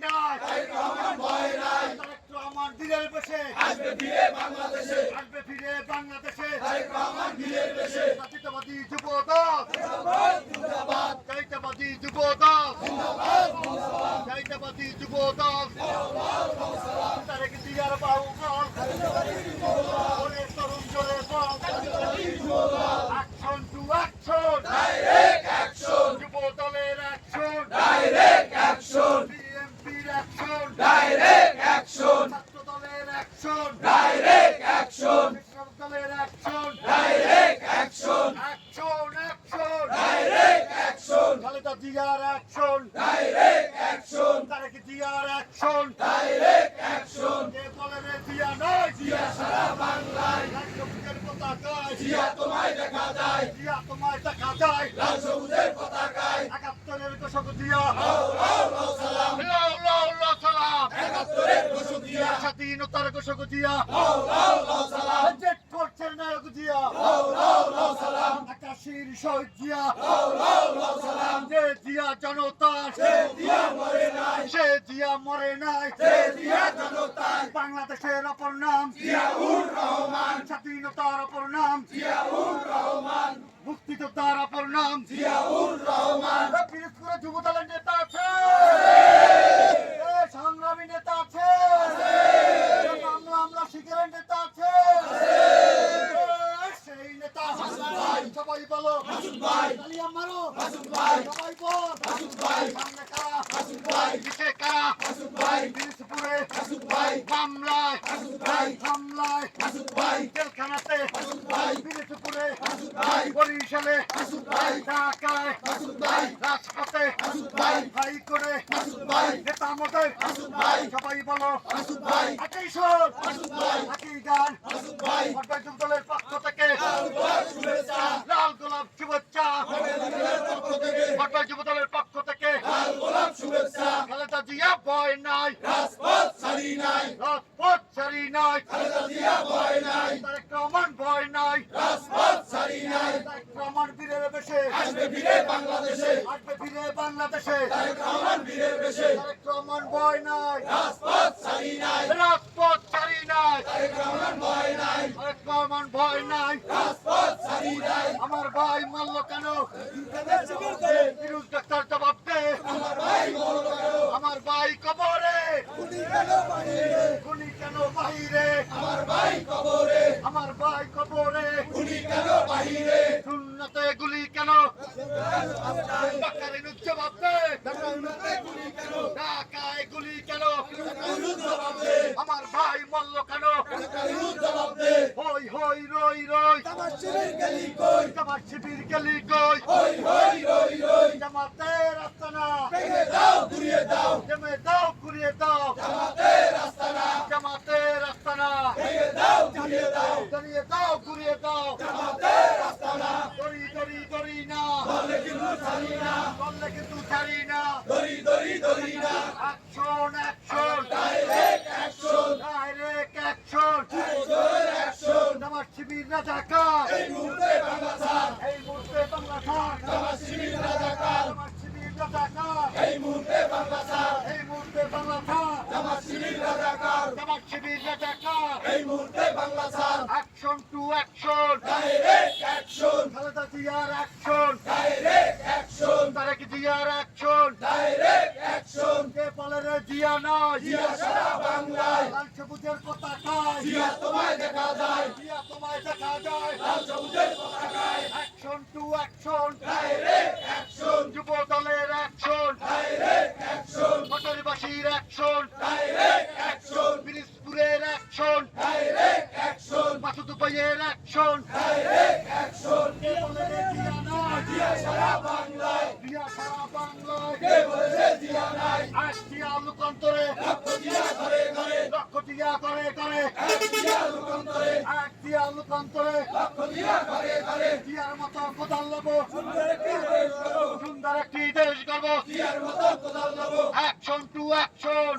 নাই, তারেক রহমান দিলের বেশে আসবে ফিরে বাংলাদেশে, জাতীয়তাবাদী যুব দল, জাতীয়তাবাদী যুব দল, জাতীয়তাবাদী যুব দল, তারেক জিয়ার বাহুবল, ওরে তরুণ জোরে বল, অ্যাকশন টু অ্যাকশন, যুব দলের অ্যাকশন, বিএনপির অ্যাকশন, ছাত্র দলের অ্যাকশন, কৃষক দলের অ্যাকশন, অ্যাকশন অ্যাকশন, খালেদা জিয়ার অ্যাকশন, তারেক জিয়ার অ্যাকশন, কে বলে রে জিয়া নয়, লাল সবুজের পতাকায়, জিয়া তোমায় দেখা যায়, ৭১-এর ঘোষক জিয়া, সালাম, স্বাধীনতার ঘোষক জিয়া, জেট করছেন নায়ক জিয়া, ৮১-র শহীদ জিয়া, যে জিয়া জনতা, সে জিয়া মরে নাই, বাংলাদেশের অপর নাম জিয়াউর রহমান, স্বাধীনতার অপর নাম জিয়াউর রহমান, মুক্তিযোদ্ধার অপর নাম জিয়াউর রহমান। পিরোজপুরে যুব দলের নেতা আছে, সংগ্রামী নেতা আছে, আমরা শিখের নেতা আছে, সেই নেতা সবাই বলো তালিয়া মারো, সবাই বল সামনে কারা, পিছে কারা, পিরোজপুরে হামলায় জেলখানাতে, পিরোজপুরে বরিশালে, ঢাকায়, রাজপথে ভাই করে নেতা আমাদের, সবাই বলো একই সুর, একই গান, যুব দলের পক্ষ থেকে লাল গোলাপ শুভেচ্ছা, যুব দলের পক্ষ থেকে খালেদা জিয়া ভয় নাই, রাজপথ ছাড়ি নাই, তারেক রহমান ভয় নাই, তারেক রহমান বীরের বেশে আসবে ফিরে বাংলাদেশে, তারেক রহমান ভয় নাই, রাজপথ ছাড়ি নাই, তারেক রহমান ভয় নাই, আমার ভাই মারল কেন, ফিরোজ ডাক্তার জবাব দে, আমার ভাই কবরে, খুনি কেন বাহিরে, আমার ভাই কবরে, সুন্নতে গুলি কেন, বাকারে জবাব দে, ঢাকায় গুলি কেন, আমার ভাই মরল কেন, হই হই রই রই, জামাত শিবির গেলি কই, জামাতের আস্তানা জেমে দাও ঘুরিয়ে দাও, জামাতের আস্তানা ঘুরিয়ে দাও, দড়ি না বললে কিন্তু ছাড়ি না, action direct action, Jamaat Shibir রাজাকার, এই মুহূর্তে বাংলা ছাড়, জামাত শিবির রাজাকার, এই মুহূর্তে বাংলা ছাড়, অ্যাকশন টু অ্যাকশন, খালেদা জিয়ার অ্যাকশন, তারেক জিয়ার অ্যাকশন, কে বলে রে জিয়া নয়, লাল সবুজের পতাকায়, জিয়া তোমায় দেখা যায়, অ্যাকশন টু অ্যাকশন, যুব দলের অ্যাকশন, পটলবাসীর অ্যাকশন, পিরোজপুরের অ্যাকশন, মাসুদ ভাইয়ের অ্যাকশন, কে বলে রে জিয়া নয়, জিয়া সারা বাংলায়, আজ জিয়া লোকান্তরে, লক্ষ জিয়া করে, জিয়ার মতো কোদাল নেবো, সুন্দর একটি দেশ গর্ব, অ্যাকশন টু অ্যাকশন।